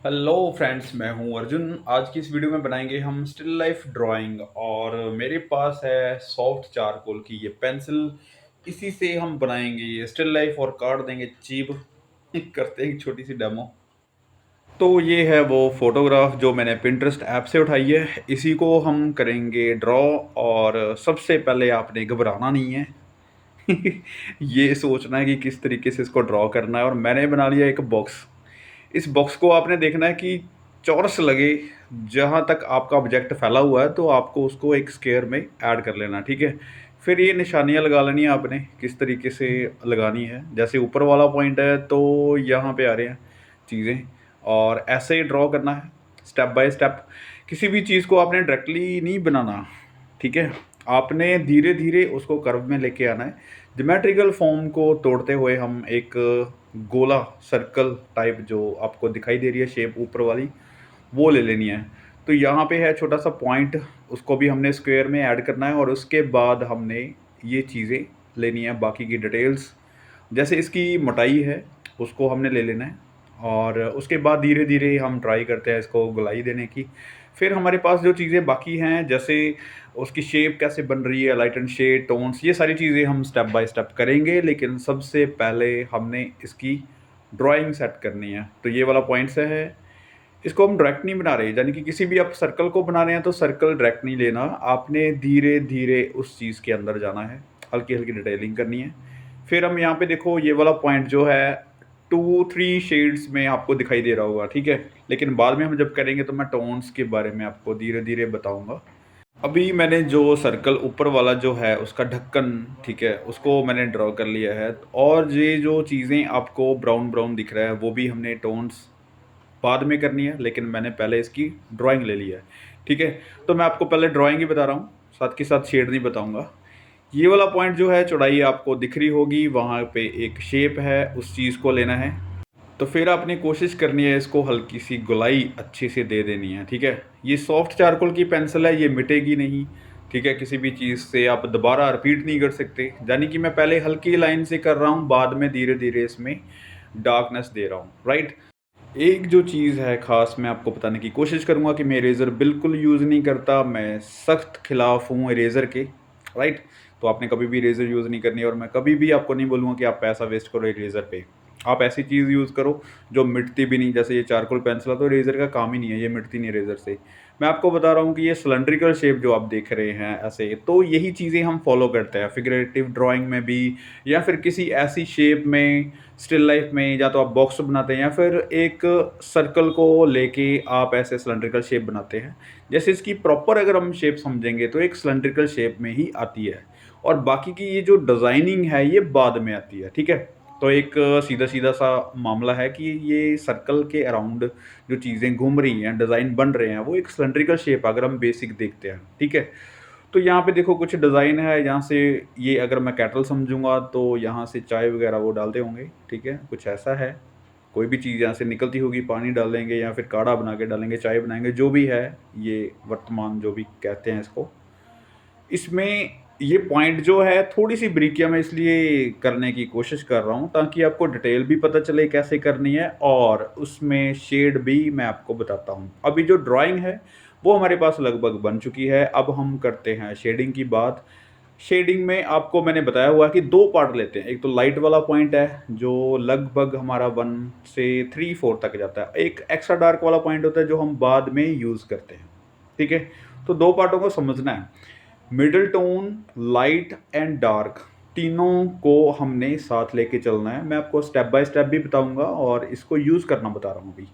Hello friends, मैं हूं अर्जुन। आज की इस वीडियो में बनाएंगे हम स्टिल लाइफ ड्राइंग। और मेरे पास है सॉफ्ट चारकोल की ये पेंसिल। इसी से हम बनाएंगे ये स्टिल लाइफ और काट देंगे चीप। करते हैं एक छोटी सी डेमो। तो ये है वो फोटोग्राफ जो मैंने पिंटरेस्ट ऐप से उठाई है। इसी को हम करेंगे ड्रॉ। और सबसे पहले आपने घबराना नहीं है। ये सोचना है कि किस तरीके से इसको ड्रॉ करना है। और मैंने बना लिया एक बॉक्स। इस बॉक्स को आपने देखना है कि चौरस लगे। जहाँ तक आपका ऑब्जेक्ट फैला हुआ है तो आपको उसको एक स्क्वायर में ऐड कर लेना, ठीक है। फिर ये निशानियाँ लगा लेनी है आपने, किस तरीके से लगानी है। जैसे ऊपर वाला पॉइंट है तो यहाँ पे आ रहे हैं चीज़ें, और ऐसे ही ड्रॉ करना है स्टेप बाय स्टेप। किसी भी चीज़ को आपने डायरेक्टली नहीं बनाना, ठीक है। आपने धीरे धीरे उसको कर्व में लेके आना है। ज्योमेट्रिकल फॉर्म को तोड़ते हुए हम एक गोला सर्कल टाइप जो आपको दिखाई दे रही है शेप ऊपर वाली, वो ले लेनी है। तो यहाँ पे है छोटा सा पॉइंट, उसको भी हमने स्क्वायर में ऐड करना है। और उसके बाद हमने ये चीज़ें लेनी है, बाकी की डिटेल्स जैसे इसकी मोटाई है उसको हमने ले लेना है। और उसके बाद धीरे धीरे हम ट्राई करते हैं इसको गोलाई देने की। फिर हमारे पास जो चीज़ें बाकी हैं, जैसे उसकी शेप कैसे बन रही है, लाइट एंड शेड, टोन्स, ये सारी चीज़ें हम स्टेप बाय स्टेप करेंगे। लेकिन सबसे पहले हमने इसकी ड्राइंग सेट करनी है। तो ये वाला पॉइंट्स है, इसको हम डायरेक्ट नहीं बना रहे। यानी कि किसी भी आप सर्कल को बना रहे हैं तो सर्कल डायरेक्ट नहीं लेना, आपने धीरे धीरे उस चीज़ के अंदर जाना है, हल्की हल्की डिटेलिंग करनी है। फिर हम यहाँ पे देखो ये वाला पॉइंट जो है 2-3 शेड्स में आपको दिखाई दे रहा होगा, ठीक है। लेकिन बाद में हम जब करेंगे तो मैं टोन्स के बारे में आपको धीरे धीरे बताऊंगा। अभी मैंने जो सर्कल ऊपर वाला जो है उसका ढक्कन, ठीक है, उसको मैंने ड्रॉ कर लिया है। और ये जो चीज़ें आपको ब्राउन ब्राउन दिख रहा है वो भी हमने टोन्स बाद में करनी है, लेकिन मैंने पहले इसकी ड्राइंग ले लिया है, ठीक है। तो मैं आपको पहले ड्राइंग ही बता रहा हूँ, साथ के साथ शेड नहीं बताऊँगा। ये वाला पॉइंट जो है चौड़ाई आपको दिख रही होगी, वहाँ पे एक शेप है, उस चीज़ को लेना है। तो फिर आपने कोशिश करनी है इसको हल्की सी गोलाई अच्छे से दे देनी है, ठीक है। ये सॉफ्ट चारकोल की पेंसिल है, ये मिटेगी नहीं, ठीक है। किसी भी चीज़ से आप दोबारा रिपीट नहीं कर सकते। यानी कि मैं पहले हल्की लाइन से कर रहा हूँ, बाद में धीरे धीरे इसमें डार्कनेस दे रहा हूँ, राइट। एक जो चीज़ है ख़ास मैं आपको बताने की कोशिश करूँगा कि मैं इरेज़र बिल्कुल यूज़ नहीं करता। मैं सख्त खिलाफ़ हूँ इरेज़र के, राइट। तो आपने कभी भी इरेज़र यूज़ नहीं करनी, और मैं कभी भी आपको नहीं बोलूँगा कि आप पैसा वेस्ट करो इरेज़र पे। आप ऐसी चीज़ यूज़ करो जो मिटती भी नहीं। जैसे ये चारकोल पेंसिल है तो इरेज़र का काम ही नहीं है, ये मिटती नहीं इरेज़र से। मैं आपको बता रहा हूँ कि ये सिलेंड्रिकल शेप जो आप देख रहे हैं ऐसे, तो यही चीज़ें हम फॉलो करते हैं फिगरेटिव ड्राइंग में भी, या फिर किसी ऐसी शेप में स्टिल लाइफ में। या तो आप बॉक्स बनाते हैं या फिर एक सर्कल को लेके आप ऐसे सिलेंड्रिकल शेप बनाते हैं। जैसे इसकी प्रॉपर अगर हम शेप समझेंगे तो एक सिलेंड्रिकल शेप में ही आती है, और बाकी की ये जो डिज़ाइनिंग है ये बाद में आती है, ठीक है। तो एक सीधा सीधा सा मामला है कि ये सर्कल के अराउंड जो चीज़ें घूम रही हैं, डिज़ाइन बन रहे हैं, वो एक सिलेंड्रिकल शेप अगर हम बेसिक देखते हैं, ठीक है। तो यहाँ पे देखो कुछ डिज़ाइन है, यहाँ से ये अगर मैं कैटल समझूंगा तो यहाँ से चाय वगैरह वो डालते होंगे, ठीक है, कुछ ऐसा है। कोई भी चीज़ यहाँ से निकलती होगी, पानी डालेंगे या फिर काढ़ा बना के डालेंगे, चाय बनाएंगे, जो भी है ये वर्तमान जो भी कहते हैं इसको। इसमें ये पॉइंट जो है थोड़ी सी बारीकियाँ मैं इसलिए करने की कोशिश कर रहा हूँ ताकि आपको डिटेल भी पता चले कैसे करनी है, और उसमें शेड भी मैं आपको बताता हूँ। अभी जो ड्राइंग है वो हमारे पास लगभग बन चुकी है। अब हम करते हैं शेडिंग की बात। शेडिंग में आपको मैंने बताया हुआ है कि 2 पार्ट लेते हैं। एक तो लाइट वाला पॉइंट है जो लगभग हमारा 1 से 3-4 तक जाता है। एक एक्स्ट्रा डार्क वाला पॉइंट होता है जो हम बाद में यूज़ करते हैं, ठीक है। तो 2 पार्टों को समझना है। Middle tone, light and dark, तीनों को हमने साथ लेके चलना है। मैं आपको स्टेप बाय स्टेप भी बताऊंगा और इसको यूज़ करना बता रहा हूँ अभी।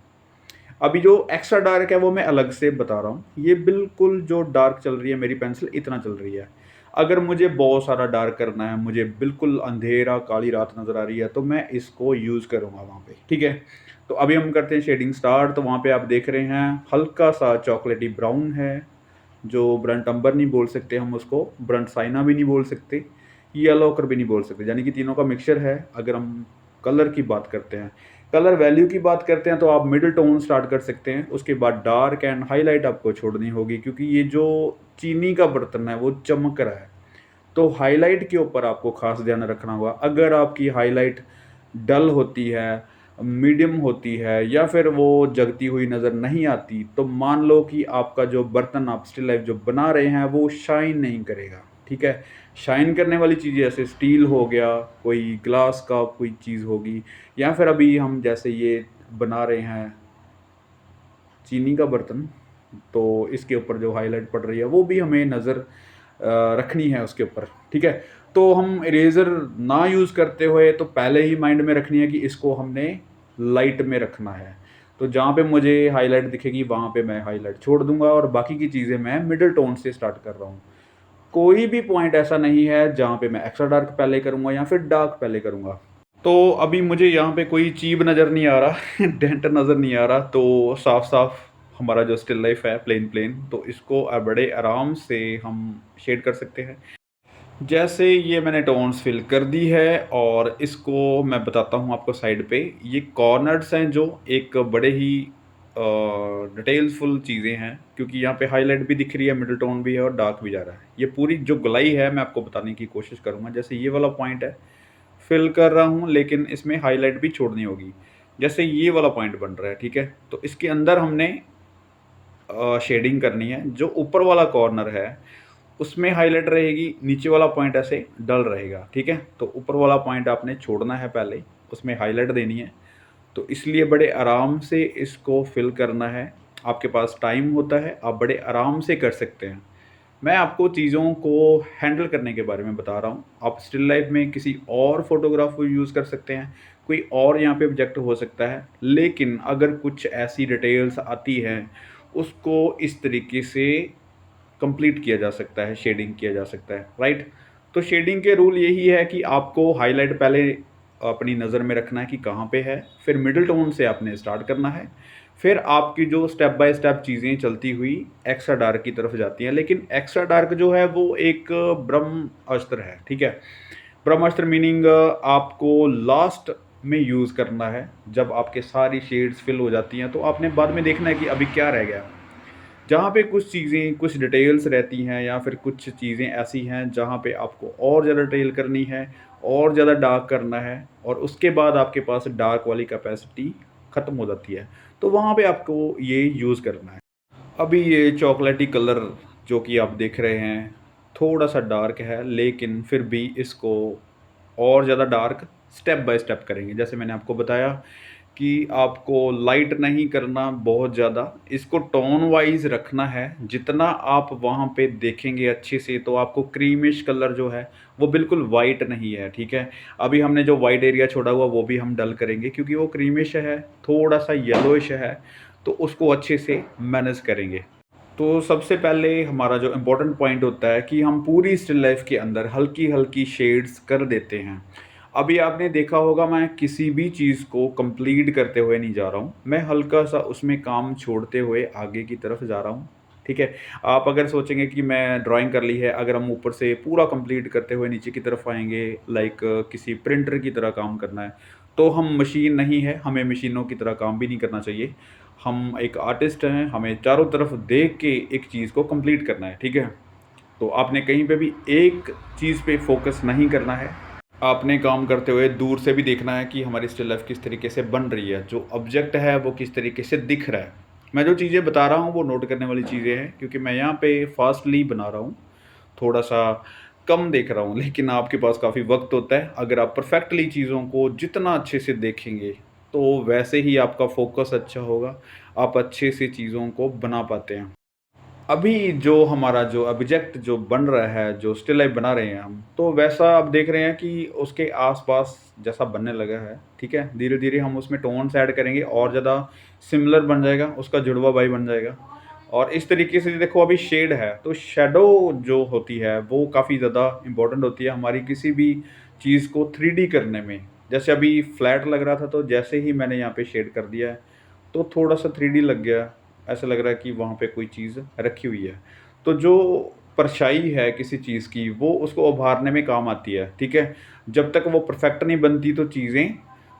अभी जो एक्स्ट्रा डार्क है वो मैं अलग से बता रहा हूँ। ये बिल्कुल जो डार्क चल रही है मेरी पेंसिल इतना चल रही है। अगर मुझे बहुत सारा डार्क करना है, मुझे बिल्कुल अंधेरा काली रात नज़र आ रही है, तो मैं इसको यूज़ करूँगा वहाँ पे, ठीक है। तो अभी हम करते हैं शेडिंग स्टार्ट। तो वहाँ पे आप देख रहे हैं हल्का सा चॉकलेटी ब्राउन है, जो ब्रंट अंबर नहीं बोल सकते हम उसको, ब्रंट साइना भी नहीं बोल सकते, येलो ऑकर भी नहीं बोल सकते, यानी कि तीनों का मिक्सचर है। अगर हम कलर की बात करते हैं, कलर वैल्यू की बात करते हैं, तो आप मिडिल टोन स्टार्ट कर सकते हैं। उसके बाद डार्क एंड हाईलाइट आपको छोड़नी होगी, क्योंकि ये जो चीनी का बर्तन है वो चमक रहा है। तो हाईलाइट के ऊपर आपको खास ध्यान रखना होगा। अगर आपकी हाईलाइट डल होती है, मीडियम होती है या फिर वो जगती हुई नज़र नहीं आती, तो मान लो कि आपका जो बर्तन आप स्टिल लाइफ जो बना रहे हैं वो शाइन नहीं करेगा, ठीक है? शाइन करने वाली चीज़ें जैसे स्टील हो गया, कोई ग्लास का कोई चीज़ होगी, या फिर अभी हम जैसे ये बना रहे हैं चीनी का बर्तन, तो इसके ऊपर जो हाइलाइट पड़ रही है वो भी हमें नज़र रखनी है उसके ऊपर, ठीक है? तो हम इरेज़र ना यूज़ करते हुए तो पहले ही माइंड में रखनी है कि इसको हमने लाइट में रखना है। तो जहाँ पे मुझे हाइलाइट दिखेगी वहाँ पे मैं हाइलाइट छोड़ दूँगा और बाकी की चीज़ें मैं मिडल टोन से स्टार्ट कर रहा हूँ। कोई भी पॉइंट ऐसा नहीं है जहाँ पे मैं एक्स्ट्रा डार्क पहले करूँगा या फिर डार्क पहले करूँगा। तो अभी मुझे यहाँ पे कोई चीब नज़र नहीं आ रहा, डेंट नज़र नहीं आ रहा, तो साफ-साफ हमारा जो स्टिल लाइफ है प्लेन, तो इसको बड़े आराम से हम शेड कर सकते हैं। जैसे ये मैंने टोन्स फिल कर दी है और इसको मैं बताता हूँ आपको साइड पे, ये कॉर्नर्स हैं जो एक बड़े ही डिटेल्सफुल चीज़ें हैं, क्योंकि यहाँ पे हाइलाइट भी दिख रही है, मिडल टोन भी है और डार्क भी जा रहा है। ये पूरी जो गोलाई है मैं आपको बताने की कोशिश करूँगा। जैसे ये वाला पॉइंट है, फिल कर रहा हूँ लेकिन इसमें हाइलाइट भी छोड़नी होगी। जैसे ये वाला पॉइंट बन रहा है, ठीक है? तो इसके अंदर हमने शेडिंग करनी है। जो ऊपर वाला कॉर्नर है उसमें हाइलाइट रहेगी, नीचे वाला पॉइंट ऐसे डल रहेगा, ठीक है? तो ऊपर वाला पॉइंट आपने छोड़ना है पहले, उसमें हाइलाइट देनी है। तो इसलिए बड़े आराम से इसको फिल करना है। आपके पास टाइम होता है, आप बड़े आराम से कर सकते हैं। मैं आपको चीज़ों को हैंडल करने के बारे में बता रहा हूँ। आप स्टिल लाइफ में किसी और फ़ोटोग्राफ को यूज़ कर सकते हैं, कोई और यहाँ पे ऑब्जेक्ट हो सकता है, लेकिन अगर कुछ ऐसी डिटेल्स आती हैं, उसको इस तरीके से कंप्लीट किया जा सकता है, शेडिंग किया जा सकता है, राइट? तो शेडिंग के रूल यही है कि आपको हाइलाइट पहले अपनी नज़र में रखना है कि कहाँ पे है, फिर मिडल टोन से आपने स्टार्ट करना है, फिर आपकी जो स्टेप बाय स्टेप चीज़ें चलती हुई एक्स्ट्रा डार्क की तरफ जाती हैं। लेकिन एक्स्ट्रा डार्क जो है वो एक ब्रह्म अस्त्र है, ठीक है? ब्रह्म अस्त्र मीनिंग आपको लास्ट में यूज़ करना है, जब आपके सारी शेड्स फिल हो जाती हैं, तो आपने बाद में देखना है कि अभी क्या रह गया। जहाँ पे कुछ चीज़ें, कुछ डिटेल्स रहती हैं या फिर कुछ चीज़ें ऐसी हैं जहाँ पे आपको और ज़्यादा डिटेल करनी है, और ज़्यादा डार्क करना है और उसके बाद आपके पास डार्क वाली कैपेसिटी ख़त्म हो जाती है, तो वहाँ पे आपको ये यूज़ करना है। अभी ये चॉकलेटी कलर जो कि आप देख रहे हैं, थोड़ा-सा डार्क है, लेकिन फिर भी इसको और ज़्यादा डार्क स्टेप बाय स्टेप करेंगे। जैसे मैंने आपको बताया कि आपको लाइट नहीं करना बहुत ज़्यादा, इसको टोन वाइज़ रखना है। जितना आप वहाँ पे देखेंगे अच्छे से, तो आपको क्रीमिश कलर जो है, वो बिल्कुल वाइट नहीं है, ठीक है? अभी हमने जो वाइट एरिया छोड़ा हुआ, वो भी हम डल करेंगे क्योंकि वो क्रीमिश है, थोड़ा-सा येलोइश है, तो उसको अच्छे से मैनेज करेंगे। तो सबसे पहले हमारा जो इम्पोर्टेंट पॉइंट होता है कि हम पूरी स्टिल लाइफ के अंदर हल्की-हल्की शेड्स कर देते हैं। अभी आपने देखा होगा मैं किसी भी चीज़ को कंप्लीट करते हुए नहीं जा रहा हूँ। मैं हल्का-सा उसमें काम छोड़ते हुए आगे की तरफ जा रहा हूँ, ठीक है? आप अगर सोचेंगे कि मैं ड्राइंग कर ली है, अगर हम ऊपर से पूरा कंप्लीट करते हुए नीचे की तरफ आएँगे, लाइक किसी प्रिंटर की तरह काम करना है, तो हम मशीन नहीं है, हमें मशीनों की तरह काम भी नहीं करना चाहिए। हम एक आर्टिस्ट हैं, हमें चारों तरफ देख के एक चीज़ को कंप्लीट करना है, ठीक है? तो आपने कहीं पे भी एक चीज़ पे फ़ोकस नहीं करना है। आपने काम करते हुए दूर से भी देखना है कि हमारी स्टिल लाइफ़ किस तरीके से बन रही है, जो ऑब्जेक्ट है वो किस तरीके से दिख रहा है। मैं जो चीज़ें बता रहा हूँ वो नोट करने वाली चीज़ें हैं, क्योंकि मैं यहाँ पे फ़ास्टली बना रहा हूँ, थोड़ा-सा कम देख रहा हूँ, लेकिन आपके पास काफ़ी वक़्त होता है। अगर आप परफ़ेक्टली चीज़ों को जितना अच्छे से देखेंगे, तो वैसे ही आपका फ़ोकस अच्छा होगा, आप अच्छे से चीज़ों को बना पाते हैं। अभी जो हमारा जो ऑब्जेक्ट जो बन रहा है, जो स्टिल लाइफ़ बना रहे हैं हम, तो वैसा आप देख रहे हैं कि उसके आस-पास जैसा बनने लगा है, ठीक है? धीरे-धीरे हम उसमें टोन्स ऐड करेंगे और ज़्यादा सिमिलर बन जाएगा, उसका जुड़वा भाई बन जाएगा। और इस तरीके से देखो अभी शेड है, तो शैडो जो होती है वो काफ़ी ज़्यादा इम्पोर्टेंट होती है हमारी किसी भी चीज़ को 3D करने में। जैसे अभी फ्लैट लग रहा था, तो जैसे ही मैंने यहाँ पे शेड कर दिया है, तो थोड़ा-सा 3D लग गया। ऐसा लग रहा है कि वहाँ पे कोई चीज़ रखी हुई है। तो जो परछाई है किसी चीज़ की, वो उसको उभारने में काम आती है, ठीक है? जब तक वो परफेक्ट नहीं बनती तो चीज़ें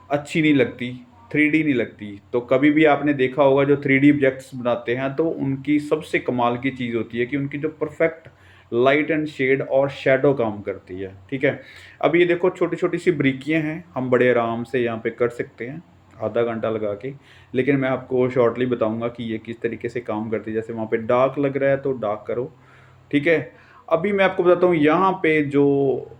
अच्छी नहीं लगती, 3D नहीं लगती। तो कभी भी आपने देखा होगा जो 3D ऑब्जेक्ट्स बनाते हैं, तो उनकी सबसे कमाल की चीज़ होती है कि उनकी जो परफेक्ट लाइट एंड शेड और शैडो काम करती है, ठीक है? अब ये देखो छोटी-छोटी सी बारीकियाँ हैं, हम बड़े आराम से यहाँ पे कर सकते हैं। आधा घंटा लगा के। लेकिन मैं आपको शॉर्टली बताऊँगा कि ये किस तरीके से काम करती है। जैसे वहाँ पे डार्क लग रहा है तो डार्क करो, ठीक है? अभी मैं आपको बताता हूँ यहाँ पे जो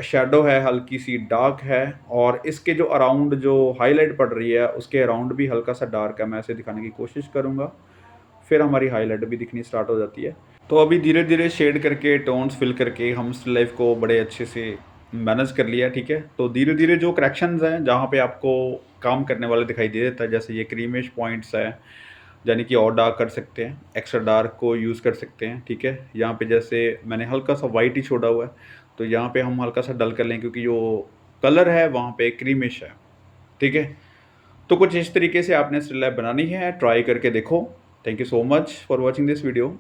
शैडो है हल्की-सी डार्क है और इसके जो अराउंड जो हाइलाइट पड़ रही है उसके अराउंड भी हल्का-सा डार्क है। मैं ऐसे दिखाने की कोशिश करूँगा, फिर हमारी हाइलाइट भी दिखनी स्टार्ट हो जाती है। तो अभी धीरे-धीरे शेड करके, टोन्स फिल करके हम स्टिल लाइफ को बड़े अच्छे से मैनेज कर लिया, ठीक है? तो धीरे-धीरे जो करेक्शंस हैं, जहाँ पे आपको काम करने वाला दिखाई दे देता है, जैसे ये क्रीमिश पॉइंट्स हैं, यानी कि और डार्क कर सकते हैं, एक्स्ट्रा डार्क को यूज़ कर सकते हैं, ठीक है? यहाँ पे जैसे मैंने हल्का-सा व्हाइट ही छोड़ा हुआ है, तो यहाँ पे हम हल्का-सा डल कर लें क्योंकि जो कलर है, वहाँ पे क्रीमिश है, ठीक है? तो कुछ इस तरीके से आपने स्टिल लाइफ बनानी है, ट्राई करके देखो। Thank you so much for watching this video.